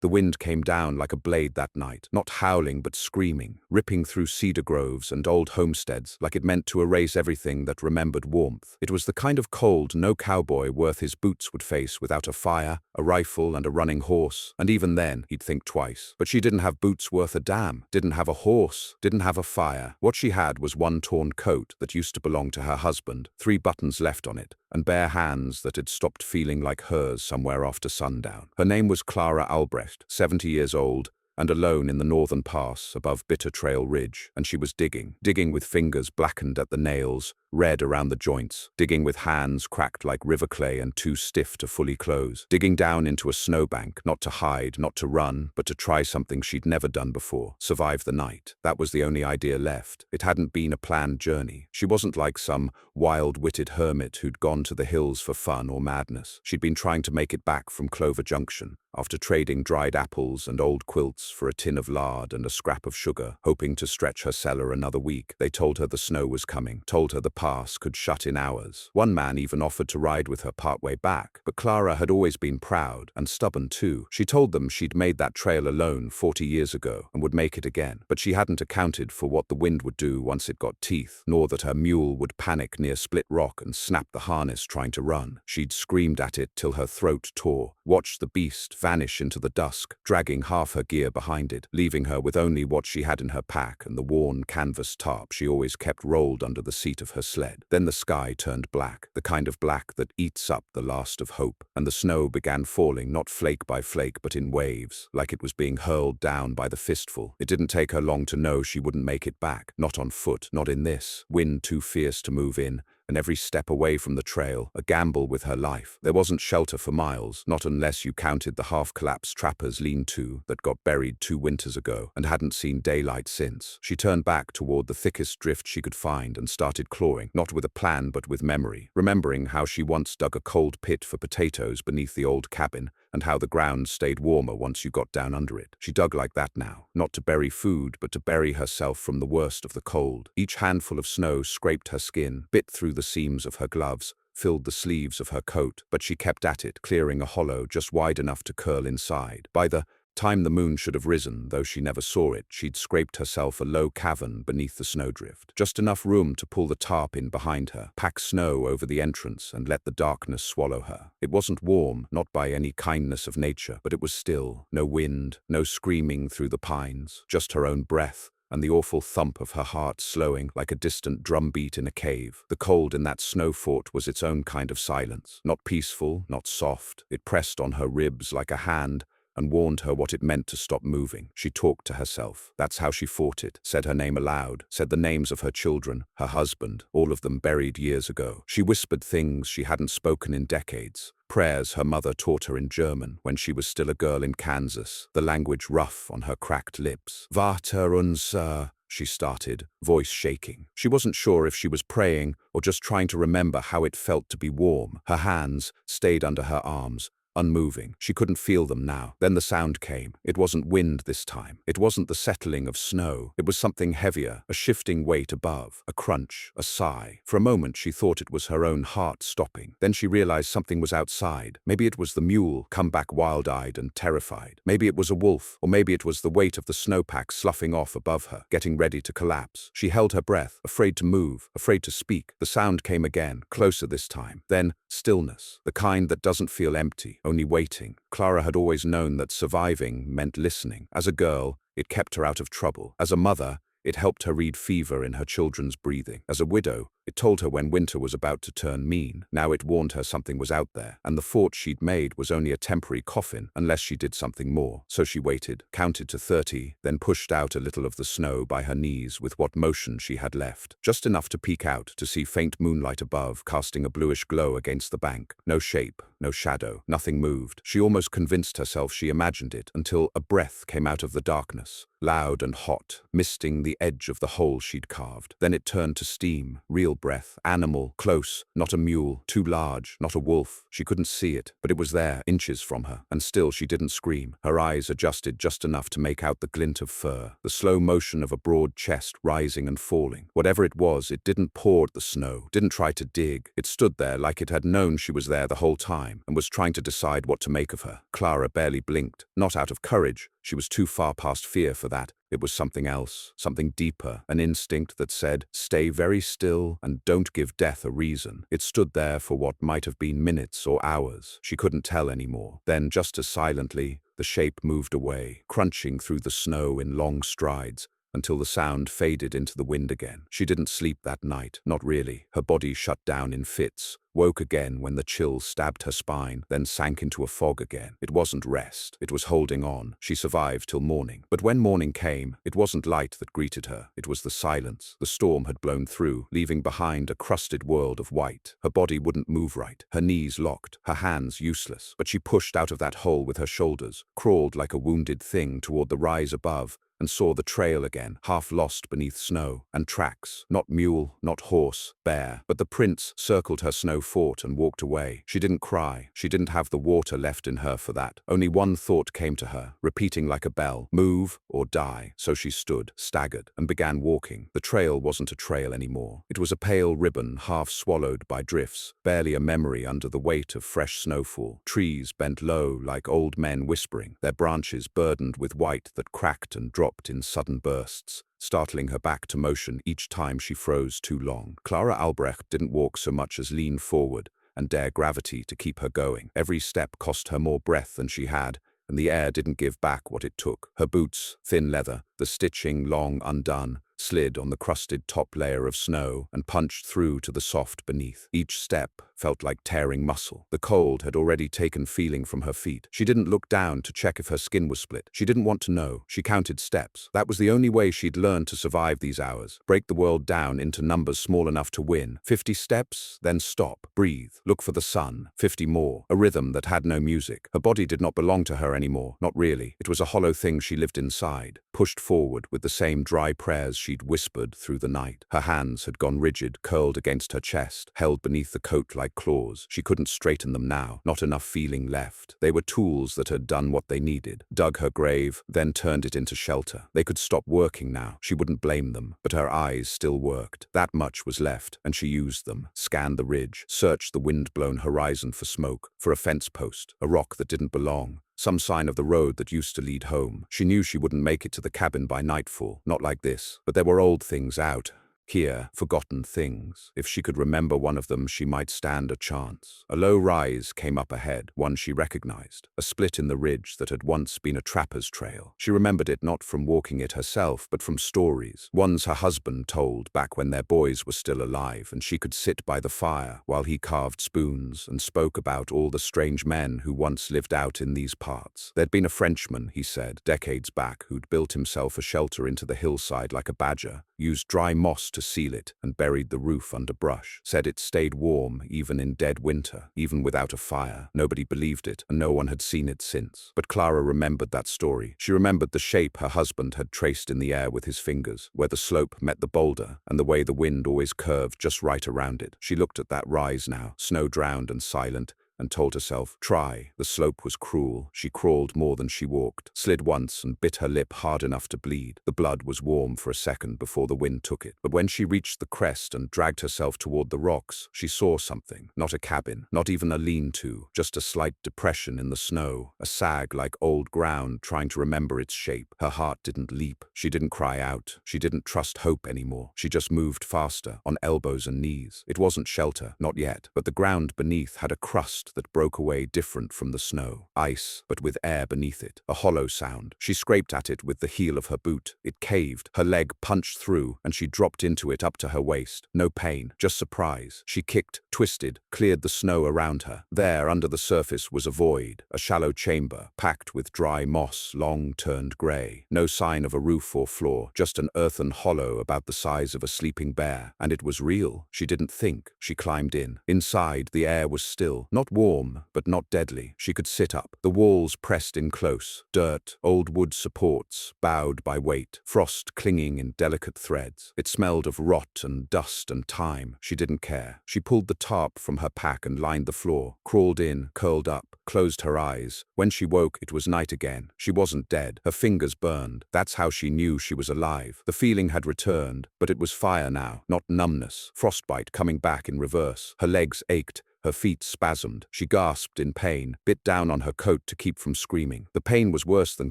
The wind came down like a blade that night, not howling but screaming, ripping through cedar groves and old homesteads like it meant to erase everything that remembered warmth. It was the kind of cold no cowboy worth his boots would face without a fire, a rifle, and a running horse, and even then he'd think twice. But she didn't have boots worth a damn, didn't have a horse, didn't have a fire. What she had was one torn coat that used to belong to her husband, 3 buttons left on it, and bare hands that had stopped feeling like hers somewhere after sundown. Her name was Clara Albrecht, 70 years old, and alone in the northern pass above Bitter Trail Ridge, and she was digging with fingers blackened at the nails, red around the joints, digging with hands cracked like river clay and too stiff to fully close, digging down into a snowbank, not to hide, not to run, but to try something she'd never done before, survive the night. That was the only idea left. It hadn't been a planned journey. She wasn't like some wild-witted hermit who'd gone to the hills for fun or madness. She'd been trying to make it back from Clover Junction, after trading dried apples and old quilts for a tin of lard and a scrap of sugar, hoping to stretch her cellar another week. They told her the snow was coming, told her the pass could shut in hours. One man even offered to ride with her partway back, but Clara had always been proud and stubborn too. She told them she'd made that trail alone 40 years ago and would make it again, but she hadn't accounted for what the wind would do once it got teeth, nor that her mule would panic near Split Rock and snap the harness trying to run. She'd screamed at it till her throat tore, watched the beast vanish into the dusk, dragging half her gear behind it, leaving her with only what she had in her pack and the worn canvas tarp she always kept rolled under the seat of her sled. Then the sky turned black, the kind of black that eats up the last of hope, and the snow began falling not flake by flake but in waves, like it was being hurled down by the fistful. It didn't take her long to know she wouldn't make it back, not on foot, not in this wind too fierce to move in, and every step away from the trail, a gamble with her life. There wasn't shelter for miles, not unless you counted the half-collapsed trapper's lean-to that got buried 2 winters ago and hadn't seen daylight since. She turned back toward the thickest drift she could find and started clawing, not with a plan but with memory, remembering how she once dug a cold pit for potatoes beneath the old cabin, and how the ground stayed warmer once you got down under it. She dug like that now, not to bury food, but to bury herself from the worst of the cold. Each handful of snow scraped her skin, bit through the seams of her gloves, filled the sleeves of her coat, but she kept at it, clearing a hollow just wide enough to curl inside. By the time the moon should have risen, though she never saw it, she'd scraped herself a low cavern beneath the snowdrift. Just enough room to pull the tarp in behind her, pack snow over the entrance, and let the darkness swallow her. It wasn't warm, not by any kindness of nature, but it was still. No wind, no screaming through the pines, just her own breath, and the awful thump of her heart slowing like a distant drumbeat in a cave. The cold in that snow fort was its own kind of silence, not peaceful, not soft. It pressed on her ribs like a hand, and warned her what it meant to stop moving. She talked to herself. That's how she fought it. Said her name aloud. Said the names of her children, her husband, all of them buried years ago. She whispered things she hadn't spoken in decades. Prayers her mother taught her in German when she was still a girl in Kansas, the language rough on her cracked lips. Vater unser, she started, voice shaking. She wasn't sure if she was praying or just trying to remember how it felt to be warm. Her hands stayed under her arms, unmoving. She couldn't feel them now. Then the sound came. It wasn't wind this time. It wasn't the settling of snow. It was something heavier, a shifting weight above, a crunch, a sigh. For a moment she thought it was her own heart stopping. Then she realized something was outside. Maybe it was the mule, come back wild-eyed and terrified. Maybe it was a wolf, or maybe it was the weight of the snowpack sloughing off above her, getting ready to collapse. She held her breath, afraid to move, afraid to speak. The sound came again, closer this time. Then stillness, the kind that doesn't feel empty, only waiting. Clara had always known that surviving meant listening. As a girl, it kept her out of trouble. As a mother, it helped her read fever in her children's breathing. As a widow, it told her when winter was about to turn mean. Now it warned her something was out there, and the fort she'd made was only a temporary coffin unless she did something more. So she waited, counted to 30, then pushed out a little of the snow by her knees with what motion she had left. Just enough to peek out to see faint moonlight above, casting a bluish glow against the bank. No shape, no shadow, nothing moved. She almost convinced herself she imagined it, until a breath came out of the darkness, loud and hot, misting the edge of the hole she'd carved. Then it turned to steam, real breath. Animal, close, not a mule, too large, not a wolf. She couldn't see it, but it was there, inches from her, and still she didn't scream. Her eyes adjusted just enough to make out the glint of fur, the slow motion of a broad chest rising and falling. Whatever it was, it didn't paw at the snow, didn't try to dig. It stood there like it had known she was there the whole time and was trying to decide what to make of her. Clara barely blinked, not out of courage. She was too far past fear for that. It was something else, something deeper, an instinct that said, stay very still and don't give death a reason. It stood there for what might have been minutes or hours. She couldn't tell anymore. Then, just as silently, the shape moved away, crunching through the snow in long strides, until the sound faded into the wind again. She didn't sleep that night, not really. Her body shut down in fits, woke again when the chill stabbed her spine, then sank into a fog again. It wasn't rest, it was holding on. She survived till morning. But when morning came, it wasn't light that greeted her. It was the silence. The storm had blown through, leaving behind a crusted world of white. Her body wouldn't move right, her knees locked, her hands useless. But she pushed out of that hole with her shoulders, crawled like a wounded thing toward the rise above, and saw the trail again, half lost beneath snow, and tracks, not mule, not horse, bare. But the prince circled her snow fort and walked away. She didn't cry. She didn't have the water left in her for that. Only one thought came to her, repeating like a bell, move or die. So she stood, staggered, and began walking. The trail wasn't a trail anymore. It was a pale ribbon half swallowed by drifts, barely a memory under the weight of fresh snowfall. Trees bent low like old men whispering, their branches burdened with white that cracked and dropped in sudden bursts, startling her back to motion each time she froze too long. Clara Albrecht didn't walk so much as lean forward and dare gravity to keep her going. Every step cost her more breath than she had, and the air didn't give back what it took. Her boots, thin leather, the stitching long undone, slid on the crusted top layer of snow and punched through to the soft beneath. Each step felt like tearing muscle. The cold had already taken feeling from her feet. She didn't look down to check if her skin was split. She didn't want to know. She counted steps. That was the only way she'd learned to survive these hours. Break the world down into numbers small enough to win. 50 steps, then stop. Breathe. Look for the sun. 50 more. A rhythm that had no music. Her body did not belong to her anymore. Not really. It was a hollow thing she lived inside, pushed forward with the same dry prayers she'd whispered through the night. Her hands had gone rigid, curled against her chest, held beneath the coat like claws. She couldn't straighten them now. Not enough feeling left. They were tools that had done what they needed. Dug her grave, then turned it into shelter. They could stop working now. She wouldn't blame them. But her eyes still worked. That much was left, and she used them. Scanned the ridge, searched the wind-blown horizon for smoke, for a fence post, a rock that didn't belong, some sign of the road that used to lead home. She knew she wouldn't make it to the cabin by nightfall, not like this. But there were old things out here, forgotten things. If she could remember one of them, she might stand a chance. A low rise came up ahead, one she recognized, a split in the ridge that had once been a trapper's trail. She remembered it not from walking it herself, but from stories, ones her husband told back when their boys were still alive, and she could sit by the fire while he carved spoons and spoke about all the strange men who once lived out in these parts. There'd been a Frenchman, he said, decades back, who'd built himself a shelter into the hillside like a badger, used dry moss to seal it, and buried the roof under brush. Said it stayed warm even in dead winter, even without a fire. Nobody believed it, and no one had seen it since. But Clara remembered that story. She remembered the shape her husband had traced in the air with his fingers, where the slope met the boulder, and the way the wind always curved just right around it. She looked at that rise now, snow-drowned and silent, and told herself, try. The slope was cruel. She crawled more than she walked, slid once and bit her lip hard enough to bleed. The blood was warm for a second before the wind took it. But when she reached the crest and dragged herself toward the rocks, she saw something. Not a cabin, not even a lean-to, just a slight depression in the snow, a sag like old ground trying to remember its shape. Her heart didn't leap. She didn't cry out. She didn't trust hope anymore. She just moved faster, on elbows and knees. It wasn't shelter, not yet, but the ground beneath had a crust that broke away different from the snow. Ice, but with air beneath it. A hollow sound. She scraped at it with the heel of her boot. It caved. Her leg punched through, and she dropped into it up to her waist. No pain, just surprise. She kicked, twisted, cleared the snow around her. There, under the surface, was a void, a shallow chamber, packed with dry moss, long turned grey. No sign of a roof or floor, just an earthen hollow about the size of a sleeping bear. And it was real. She didn't think. She climbed in. Inside, the air was still, not warm, but not deadly. She could sit up. The walls pressed in close. Dirt, old wood supports, bowed by weight, frost clinging in delicate threads. It smelled of rot and dust and time. She didn't care. She pulled the tarp from her pack and lined the floor, crawled in, curled up, closed her eyes. When she woke, it was night again. She wasn't dead. Her fingers burned. That's how she knew she was alive. The feeling had returned, but it was fire now, not numbness. Frostbite coming back in reverse. Her legs ached. Her feet spasmed. She gasped in pain, bit down on her coat to keep from screaming. The pain was worse than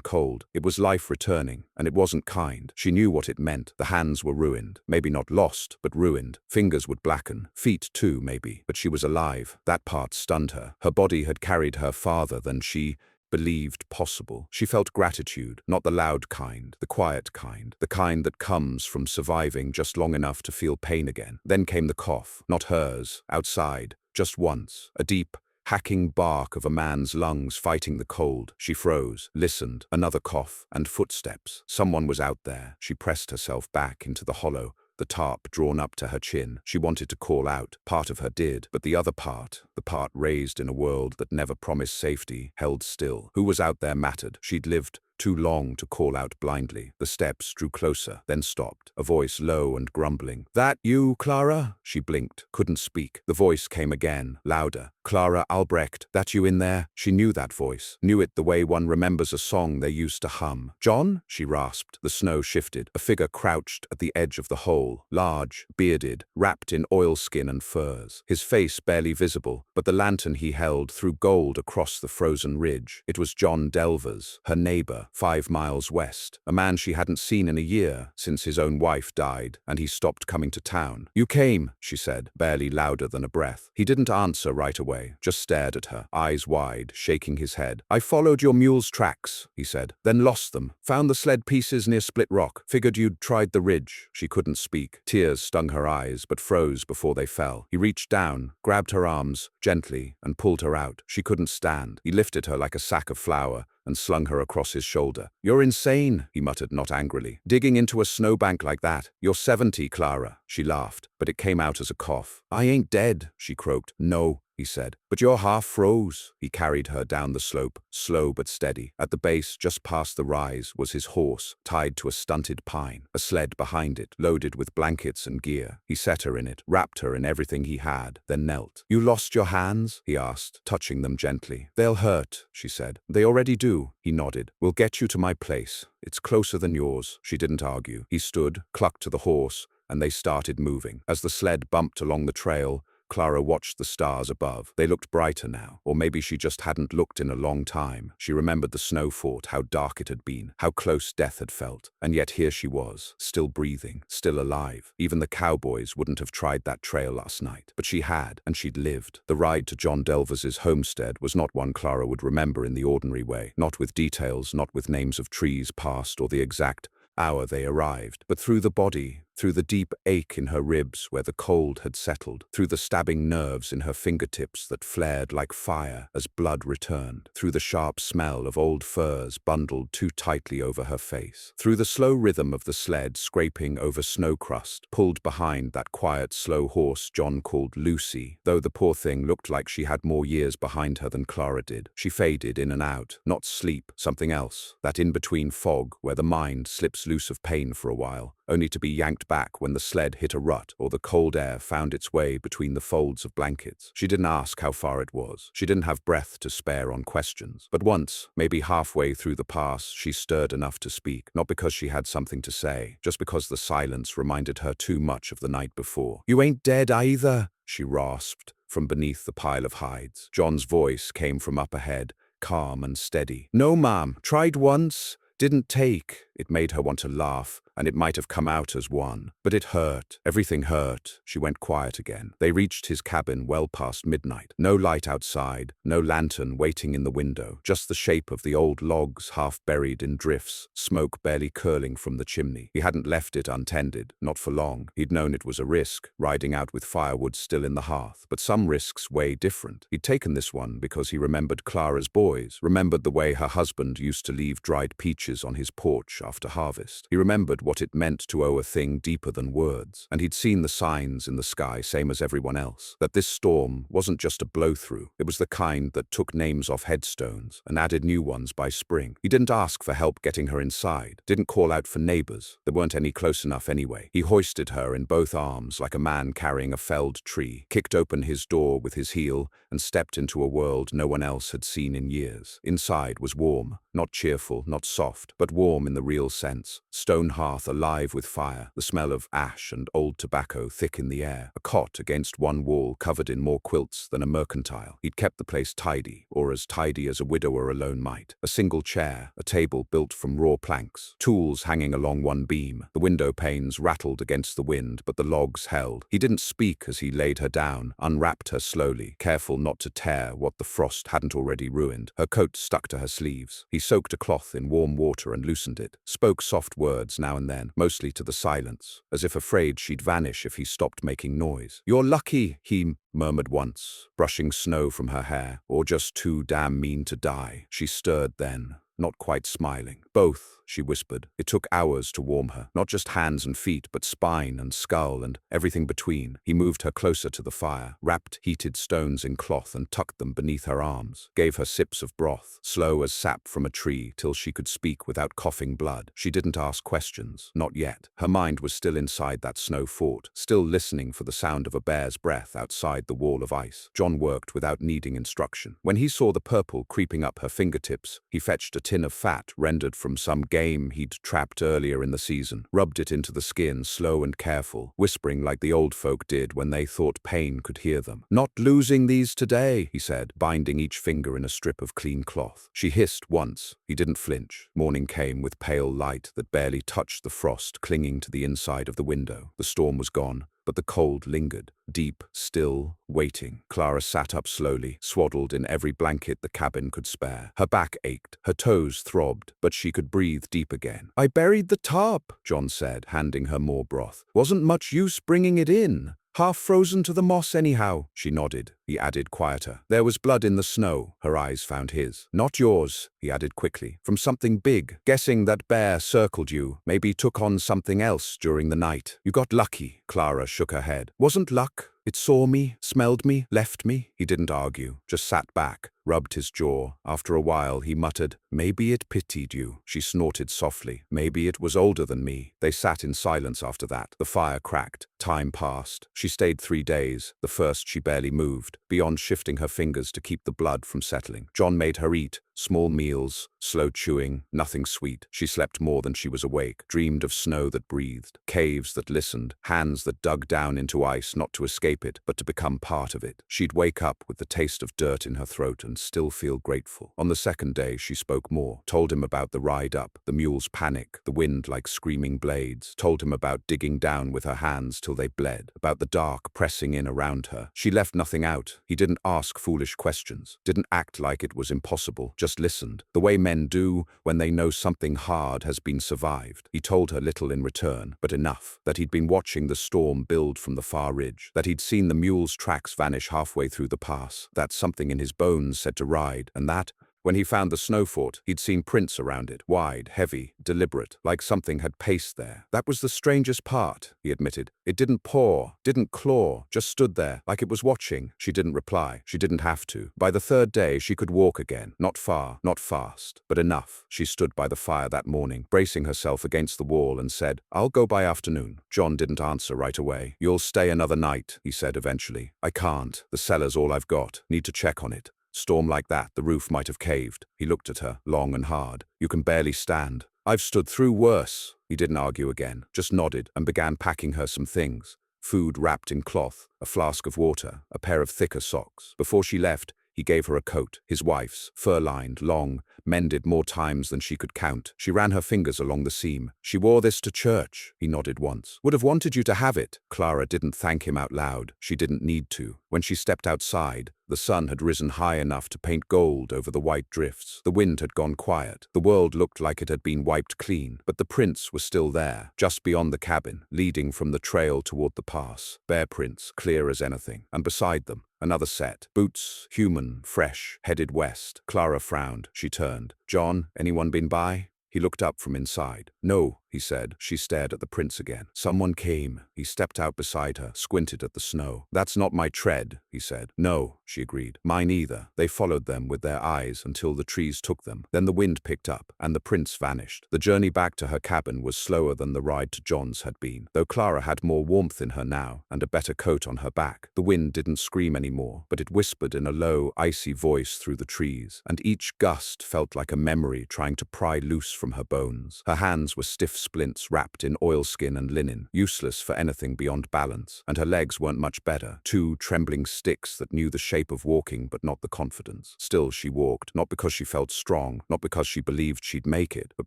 cold. It was life returning, and it wasn't kind. She knew what it meant. The hands were ruined. Maybe not lost, but ruined. Fingers would blacken. Feet too, maybe. But she was alive. That part stunned her. Her body had carried her farther than she believed possible. She felt gratitude, not the loud kind, the quiet kind, the kind that comes from surviving just long enough to feel pain again. Then came the cough, not hers, outside, just once, a deep, hacking bark of a man's lungs fighting the cold. She froze, listened, another cough, and footsteps. Someone was out there. She pressed herself back into the hollow, the tarp drawn up to her chin. She wanted to call out. Part of her did, but the other part, the part raised in a world that never promised safety, held still. Who was out there mattered. She'd lived too long to call out blindly. The steps drew closer, then stopped. A voice low and grumbling. "That you, Clara?" She blinked, couldn't speak. The voice came again, louder. "Clara Albrecht, that you in there?" She knew that voice, knew it the way one remembers a song they used to hum. "John?" she rasped. The snow shifted. A figure crouched at the edge of the hole, large, bearded, wrapped in oilskin and furs. His face barely visible, but the lantern he held threw gold across the frozen ridge. It was John Delvers, her neighbor, 5 miles west, a man she hadn't seen in a year since his own wife died, and he stopped coming to town. "You came," she said, barely louder than a breath. He didn't answer right away, just stared at her, eyes wide, shaking his head. "I followed your mule's tracks," he said, "then lost them. Found the sled pieces near Split Rock. Figured you'd tried the ridge." She couldn't speak. Tears stung her eyes, but froze before they fell. He reached down, grabbed her arms, gently, and pulled her out. She couldn't stand. He lifted her like a sack of flour and slung her across his shoulder. "You're insane," he muttered, not angrily. "Digging into a snowbank like that. You're 70, Clara." She laughed, but it came out as a cough. "I ain't dead," she croaked. "No," he said. "But you're half froze." He carried her down the slope, slow but steady. At the base, just past the rise, was his horse, tied to a stunted pine, a sled behind it, loaded with blankets and gear. He set her in it, wrapped her in everything he had, then knelt. "You lost your hands?" he asked, touching them gently. "They'll hurt," she said. "They already do," he nodded. "We'll get you to my place. It's closer than yours." She didn't argue. He stood, clucked to the horse, and they started moving. As the sled bumped along the trail, Clara watched the stars above. They looked brighter now, or maybe she just hadn't looked in a long time. She remembered the snow fort, how dark it had been, how close death had felt. And yet here she was, still breathing, still alive. Even the cowboys wouldn't have tried that trail last night. But she had, and she'd lived. The ride to John Delvers's homestead was not one Clara would remember in the ordinary way. Not with details, not with names of trees passed or the exact hour they arrived, but through the body, through the deep ache in her ribs where the cold had settled, through the stabbing nerves in her fingertips that flared like fire as blood returned, through the sharp smell of old furs bundled too tightly over her face, through the slow rhythm of the sled scraping over snow crust, pulled behind that quiet, slow horse John called Lucy, though the poor thing looked like she had more years behind her than Clara did. She faded in and out, not sleep, something else, that in-between fog where the mind slips loose of pain for a while, only to be yanked back when the sled hit a rut or the cold air found its way between the folds of blankets. She didn't ask how far it was. She didn't have breath to spare on questions. But once, maybe halfway through the pass, she stirred enough to speak, not because she had something to say, just because the silence reminded her too much of the night before. "You ain't dead either," she rasped from beneath the pile of hides. John's voice came from up ahead, calm and steady. "No, ma'am. Tried once. Didn't take." It made her want to laugh, and it might have come out as one. But it hurt. Everything hurt. She went quiet again. They reached his cabin well past midnight. No light outside, no lantern waiting in the window, just the shape of the old logs half buried in drifts, smoke barely curling from the chimney. He hadn't left it untended, not for long. He'd known it was a risk, riding out with firewood still in the hearth. But some risks weigh different. He'd taken this one because he remembered Clara's boys, remembered the way her husband used to leave dried peaches on his porch after harvest. He remembered what it meant to owe a thing deeper than words. And he'd seen the signs in the sky, same as everyone else. That this storm wasn't just a blow-through. It was the kind that took names off headstones and added new ones by spring. He didn't ask for help getting her inside, didn't call out for neighbors. There weren't any close enough anyway. He hoisted her in both arms like a man carrying a felled tree, kicked open his door with his heel, and stepped into a world no one else had seen in years. Inside was warm, not cheerful, not soft, but warm in the real sense. Stone hearth alive with fire, the smell of ash and old tobacco thick in the air. A cot against one wall covered in more quilts than a mercantile. He'd kept the place tidy, or as tidy as a widower alone might. A single chair, a table built from raw planks, tools hanging along one beam. The window panes rattled against the wind, but the logs held. He didn't speak as he laid her down, unwrapped her slowly, careful not to tear what the frost hadn't already ruined. Her coat stuck to her sleeves. He soaked a cloth in warm water and loosened it, spoke soft words now and then, mostly to the silence, as if afraid she'd vanish if he stopped making noise. "You're lucky," he murmured once, brushing snow from her hair, "or just too damn mean to die." She stirred then, not quite smiling. "Both," she whispered. It took hours to warm her, not just hands and feet, but spine and skull and everything between. He moved her closer to the fire, wrapped heated stones in cloth and tucked them beneath her arms, gave her sips of broth, slow as sap from a tree, till she could speak without coughing blood. She didn't ask questions, not yet. Her mind was still inside that snow fort, still listening for the sound of a bear's breath outside the wall of ice. John worked without needing instruction. When he saw the purple creeping up her fingertips, he fetched a tin of fat rendered from some game he'd trapped earlier in the season, rubbed it into the skin, slow and careful, whispering like the old folk did when they thought pain could hear them. "Not losing these today," he said, binding each finger in a strip of clean cloth. She hissed once. He didn't flinch. Morning came with pale light that barely touched the frost clinging to the inside of the window. The storm was gone, but the cold lingered, deep, still, waiting. Clara sat up slowly, swaddled in every blanket the cabin could spare. Her back ached, her toes throbbed, but she could breathe deep again. "I buried the tarp," John said, handing her more broth. "Wasn't much use bringing it in. Half frozen to the moss anyhow." She nodded. He added quieter. "There was blood in the snow." Her eyes found his. "Not yours," he added quickly. "From something big. Guessing that bear circled you. Maybe took on something else during the night. You got lucky." Clara shook her head. "Wasn't luck. It saw me, smelled me, left me." He didn't argue, just sat back, rubbed his jaw. After a while, he muttered, "Maybe it pitied you." She snorted softly. "Maybe it was older than me." They sat in silence after that. The fire cracked. Time passed. She stayed 3 days. The first she barely moved, beyond shifting her fingers to keep the blood from settling. John made her eat. Small meals, slow chewing, nothing sweet. She slept more than she was awake, dreamed of snow that breathed, caves that listened, hands that dug down into ice not to escape it, but to become part of it. She'd wake up with the taste of dirt in her throat and still feel grateful. On the second day, she spoke more, told him about the ride up, the mule's panic, the wind like screaming blades, told him about digging down with her hands till they bled, about the dark pressing in around her. She left nothing out. He didn't ask foolish questions, didn't act like it was impossible, just listened, the way men do when they know something hard has been survived. He told her little in return, but enough, that he'd been watching the storm build from the far ridge, that he'd seen the mule's tracks vanish halfway through the pass, that something in his bones said to ride, and that, when he found the snow fort, he'd seen prints around it, wide, heavy, deliberate, like something had paced there. "That was the strangest part," he admitted. "It didn't paw, didn't claw, just stood there, like it was watching." She didn't reply. She didn't have to. By the third day, she could walk again. Not far, not fast, but enough. She stood by the fire that morning, bracing herself against the wall, and said, "I'll go by afternoon." John didn't answer right away. "You'll stay another night," he said eventually. "I can't. The cellar's all I've got. Need to check on it. Storm like that, the roof might have caved." He looked at her, long and hard. "You can barely stand." "I've stood through worse." He didn't argue again, just nodded and began packing her some things. Food wrapped in cloth, a flask of water, a pair of thicker socks. Before she left, he gave her a coat, his wife's, fur-lined, long, mended more times than she could count. She ran her fingers along the seam. "She wore this to church." He nodded once. "Would have wanted you to have it." Clara didn't thank him out loud. She didn't need to. When she stepped outside, the sun had risen high enough to paint gold over the white drifts. The wind had gone quiet. The world looked like it had been wiped clean, but the prints were still there, just beyond the cabin, leading from the trail toward the pass. Bear prints, clear as anything. And beside them, another set. Boots, human, fresh, headed west. Clara frowned. She turned. "John, anyone been by?" He looked up from inside. "No," he said. She stared at the prints again. "Someone came." He stepped out beside her, squinted at the snow. "That's not my tread," he said. "No," she agreed. "Mine either." They followed them with their eyes until the trees took them. Then the wind picked up, and the prints vanished. The journey back to her cabin was slower than the ride to John's had been, though Clara had more warmth in her now and a better coat on her back. The wind didn't scream anymore, but it whispered in a low, icy voice through the trees, and each gust felt like a memory trying to pry loose from her bones. Her hands were stiff splints wrapped in oilskin and linen, useless for anything beyond balance, and her legs weren't much better, two trembling sticks that knew the shape of walking but not the confidence. Still she walked, not because she felt strong, not because she believed she'd make it, but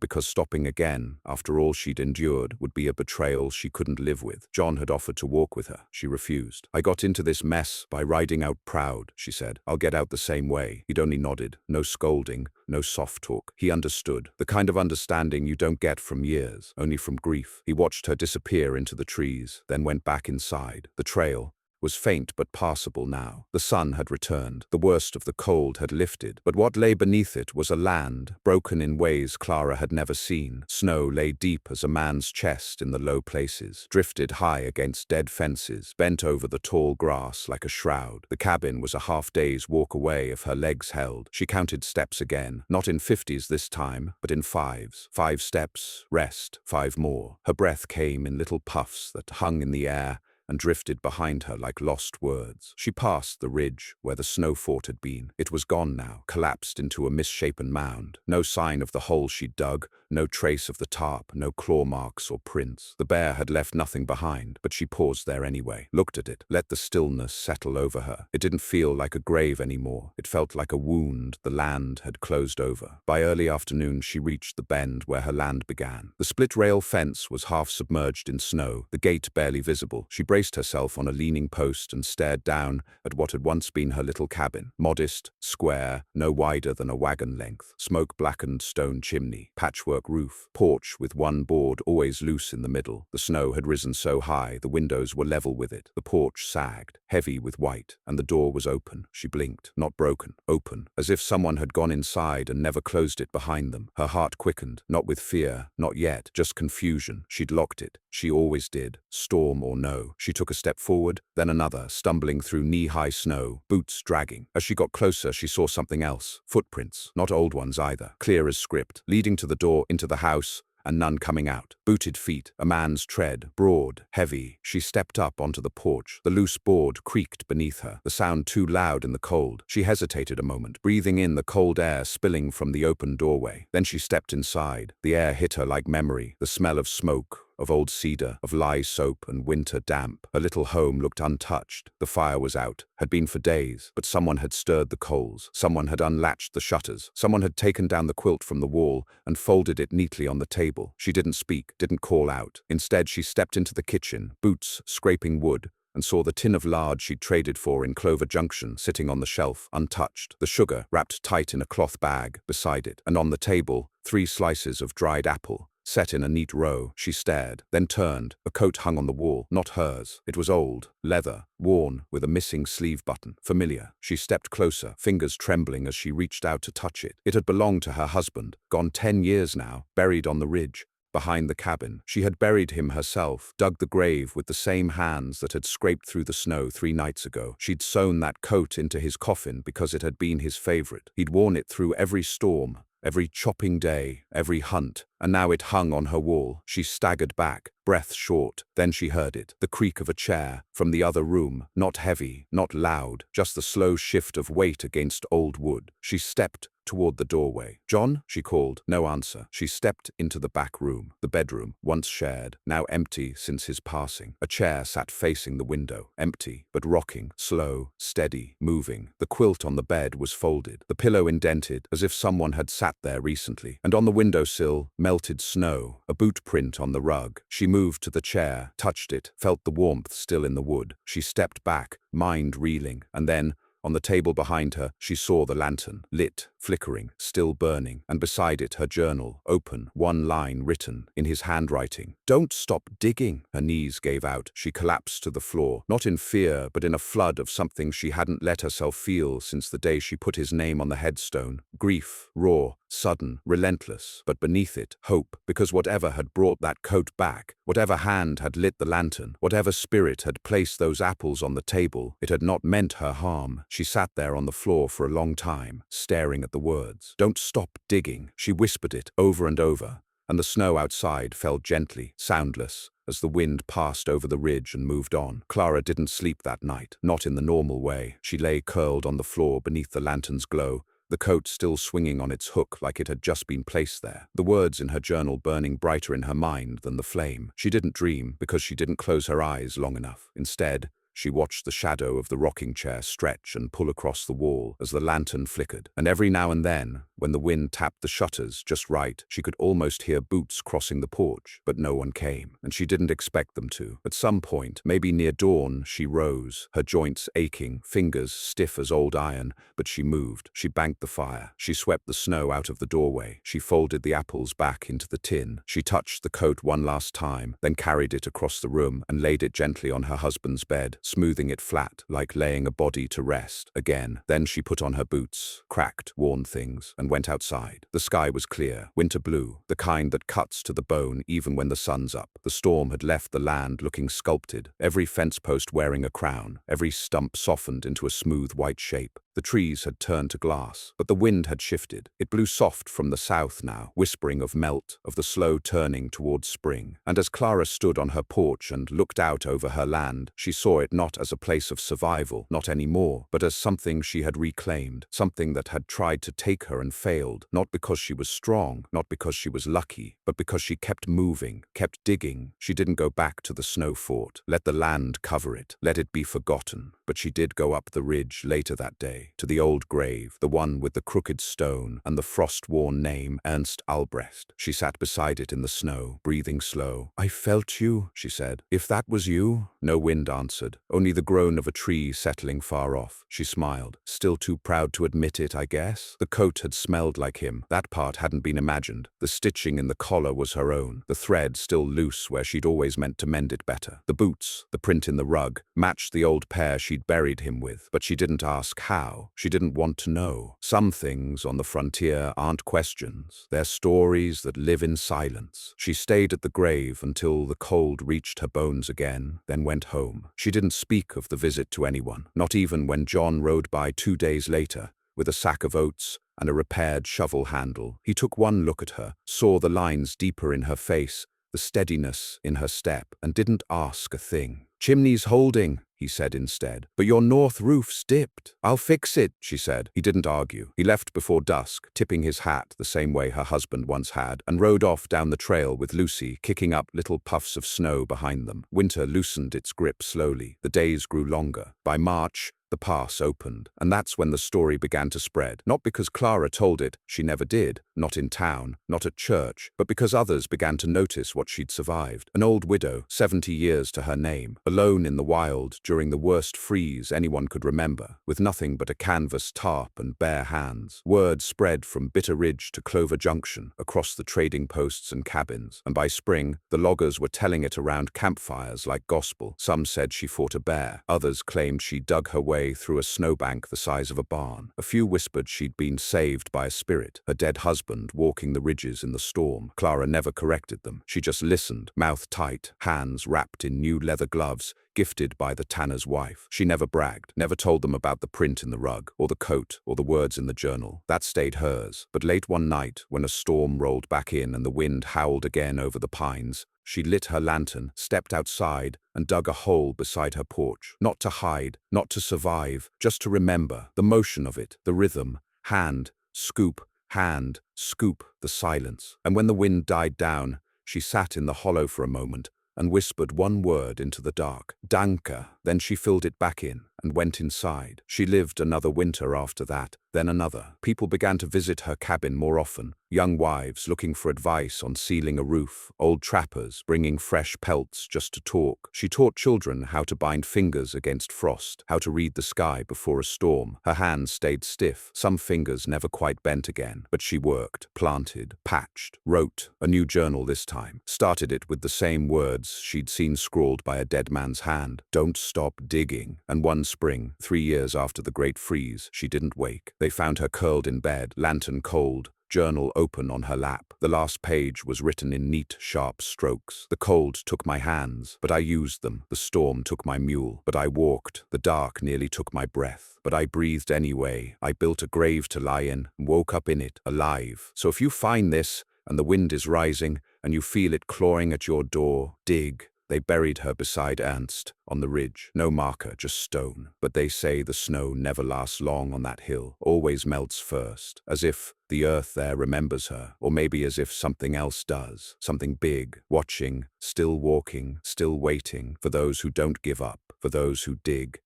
because stopping again, after all she'd endured, would be a betrayal she couldn't live with. John had offered to walk with her. She refused. "I got into this mess by riding out proud," she said. "I'll get out the same way." He'd only nodded. No scolding, no soft talk. He understood. The kind of understanding you don't get from years, only from grief. He watched her disappear into the trees, then went back inside. The trail was faint but passable now. The sun had returned. The worst of the cold had lifted, but what lay beneath it was a land, broken in ways Clara had never seen. Snow lay deep as a man's chest in the low places, drifted high against dead fences, bent over the tall grass like a shroud. The cabin was a half-day's walk away if her legs held. She counted steps again, not in 50s this time, but in 5s. 5 steps, rest, 5 more. Her breath came in little puffs that hung in the air and drifted behind her like lost words. She passed the ridge where the snow fort had been. It was gone now, collapsed into a misshapen mound. No sign of the hole she'd dug, no trace of the tarp, no claw marks or prints. The bear had left nothing behind, but she paused there anyway, looked at it, let the stillness settle over her. It didn't feel like a grave anymore. It felt like a wound the land had closed over. By early afternoon, she reached the bend where her land began. The split-rail fence was half submerged in snow, the gate barely visible. She braced herself on a leaning post and stared down at what had once been her little cabin. Modest, square, no wider than a wagon length. Smoke-blackened stone chimney, patchwork roof, porch with one board always loose in the middle. The snow had risen so high the windows were level with it. The porch sagged, heavy with white, and the door was open. She blinked. Not broken, open, as if someone had gone inside and never closed it behind them. Her heart quickened, not with fear, not yet, just confusion. She'd locked it. She always did, storm or no. She took a step forward, then another, stumbling through knee-high snow, boots dragging. As she got closer, she saw something else. Footprints, not old ones either, clear as script, leading to the door into the house, and none coming out. Booted feet, a man's tread, broad, heavy. She stepped up onto the porch. The loose board creaked beneath her, the sound too loud in the cold. She hesitated a moment, breathing in the cold air spilling from the open doorway. Then she stepped inside. The air hit her like memory, the smell of smoke, of old cedar, of lye soap and winter damp. Her little home looked untouched. The fire was out, had been for days, but someone had stirred the coals. Someone had unlatched the shutters. Someone had taken down the quilt from the wall and folded it neatly on the table. She didn't speak, didn't call out. Instead, she stepped into the kitchen, boots scraping wood, and saw the tin of lard she'd traded for in Clover Junction sitting on the shelf, untouched. The sugar wrapped tight in a cloth bag beside it, and on the table, 3 slices of dried apple, set in a neat row. She stared, then turned. A coat hung on the wall, not hers. It was old, leather, worn, with a missing sleeve button. Familiar. She stepped closer, fingers trembling as she reached out to touch it. It had belonged to her husband, gone 10 years now, buried on the ridge, behind the cabin. She had buried him herself, dug the grave with the same hands that had scraped through the snow 3 nights ago. She'd sewn that coat into his coffin because it had been his favorite. He'd worn it through every storm, every chopping day, every hunt, and now it hung on her wall. She staggered back, breath short. Then she heard it, the creak of a chair, from the other room, not heavy, not loud, just the slow shift of weight against old wood. She stepped toward the doorway. "John?" she called. No answer. She stepped into the back room, the bedroom, once shared, now empty since his passing. A chair sat facing the window, empty, but rocking, slow, steady, moving. The quilt on the bed was folded, the pillow indented, as if someone had sat there recently. And on the windowsill, melted snow, a boot print on the rug. She moved to the chair, touched it, felt the warmth still in the wood. She stepped back, mind reeling, and then, on the table behind her, she saw the lantern, lit, flickering, still burning, and beside it her journal, open, one line written, in his handwriting. "Don't stop digging." Her knees gave out. She collapsed to the floor, not in fear, but in a flood of something she hadn't let herself feel since the day she put his name on the headstone. Grief, raw, sudden, relentless, but beneath it, hope, because whatever had brought that coat back, whatever hand had lit the lantern, whatever spirit had placed those apples on the table, it had not meant her harm. She sat there on the floor for a long time, staring at the words. "Don't stop digging." She whispered it over and over, and the snow outside fell gently, soundless, as the wind passed over the ridge and moved on. Clara didn't sleep that night, not in the normal way. She lay curled on the floor beneath the lantern's glow, the coat still swinging on its hook like it had just been placed there, the words in her journal burning brighter in her mind than the flame. She didn't dream because she didn't close her eyes long enough. Instead, she watched the shadow of the rocking chair stretch and pull across the wall as the lantern flickered, and every now and then, when the wind tapped the shutters just right, she could almost hear boots crossing the porch, but no one came, and she didn't expect them to. At some point, maybe near dawn, she rose, her joints aching, fingers stiff as old iron, but she moved. She banked the fire. She swept the snow out of the doorway. She folded the apples back into the tin. She touched the coat one last time, then carried it across the room and laid it gently on her husband's bed, smoothing it flat, like laying a body to rest. Again, then she put on her boots, cracked, worn things, and went outside. The sky was clear, winter blue, the kind that cuts to the bone even when the sun's up. The storm had left the land looking sculpted, every fence post wearing a crown, every stump softened into a smooth white shape. The trees had turned to glass, but the wind had shifted. It blew soft from the south now, whispering of melt, of the slow turning towards spring. And as Clara stood on her porch and looked out over her land, she saw it not as a place of survival, not anymore, but as something she had reclaimed, something that had tried to take her and failed, not because she was strong, not because she was lucky, but because she kept moving, kept digging. She didn't go back to the snow fort, let the land cover it, let it be forgotten. But she did go up the ridge later that day, to the old grave, the one with the crooked stone and the frost-worn name Ernst Albrecht. She sat beside it in the snow, breathing slow. "I felt you," she said. "If that was you?" No wind answered, only the groan of a tree settling far off. She smiled, still too proud to admit it, I guess. The coat had smelled like him. That part hadn't been imagined. The stitching in the collar was her own, the thread still loose where she'd always meant to mend it better. The boots, the print in the rug, matched the old pair she'd buried him with, but she didn't ask how. She didn't want to know. Some things on the frontier aren't questions. They're stories that live in silence. She stayed at the grave until the cold reached her bones again, then went home. She didn't speak of the visit to anyone, not even when John rode by 2 days later, with a sack of oats and a repaired shovel handle. He took one look at her, saw the lines deeper in her face, the steadiness in her step, and didn't ask a thing. "Chimney's holding," he said instead, "but your north roof's dipped." "I'll fix it," she said. He didn't argue. He left before dusk, tipping his hat the same way her husband once had, and rode off down the trail with Lucy, kicking up little puffs of snow behind them. Winter loosened its grip slowly. The days grew longer. By March, the pass opened, and that's when the story began to spread. Not because Clara told it, she never did, not in town, not at church, but because others began to notice what she'd survived. An old widow, 70 years to her name, alone in the wild during the worst freeze anyone could remember, with nothing but a canvas tarp and bare hands. Word spread from Bitter Ridge to Clover Junction, across the trading posts and cabins, and by spring, the loggers were telling it around campfires like gospel. Some said she fought a bear, others claimed she dug her way through a snowbank the size of a barn. A few whispered she'd been saved by a spirit, her dead husband walking the ridges in the storm. Clara never corrected them. She just listened, mouth tight, hands wrapped in new leather gloves, gifted by the tanner's wife. She never bragged, never told them about the print in the rug, or the coat, or the words in the journal. That stayed hers. But late one night, when a storm rolled back in and the wind howled again over the pines, she lit her lantern, stepped outside, and dug a hole beside her porch. Not to hide, not to survive, just to remember the motion of it, the rhythm, hand, scoop, the silence. And when the wind died down, she sat in the hollow for a moment and whispered one word into the dark. "Danke." Then she filled it back in, and went inside. She lived another winter after that, then another. People began to visit her cabin more often. Young wives looking for advice on sealing a roof, old trappers bringing fresh pelts just to talk. She taught children how to bind fingers against frost, how to read the sky before a storm. Her hands stayed stiff, some fingers never quite bent again, but she worked, planted, patched, wrote a new journal this time, started it with the same words she'd seen scrawled by a dead man's hand. Don't stop digging. And one spring, 3 years after the Great Freeze, she didn't wake. They found her curled in bed, lantern cold, journal open on her lap. The last page was written in neat, sharp strokes. The cold took my hands, but I used them. The storm took my mule, but I walked. The dark nearly took my breath, but I breathed anyway. I built a grave to lie in, and woke up in it, alive. So if you find this, and the wind is rising, and you feel it clawing at your door, dig. They buried her beside Ernst, on the ridge. No marker, just stone. But they say the snow never lasts long on that hill, always melts first, as if the earth there remembers her, or maybe as if something else does, something big, watching, still walking, still waiting, for those who don't give up, for those who dig.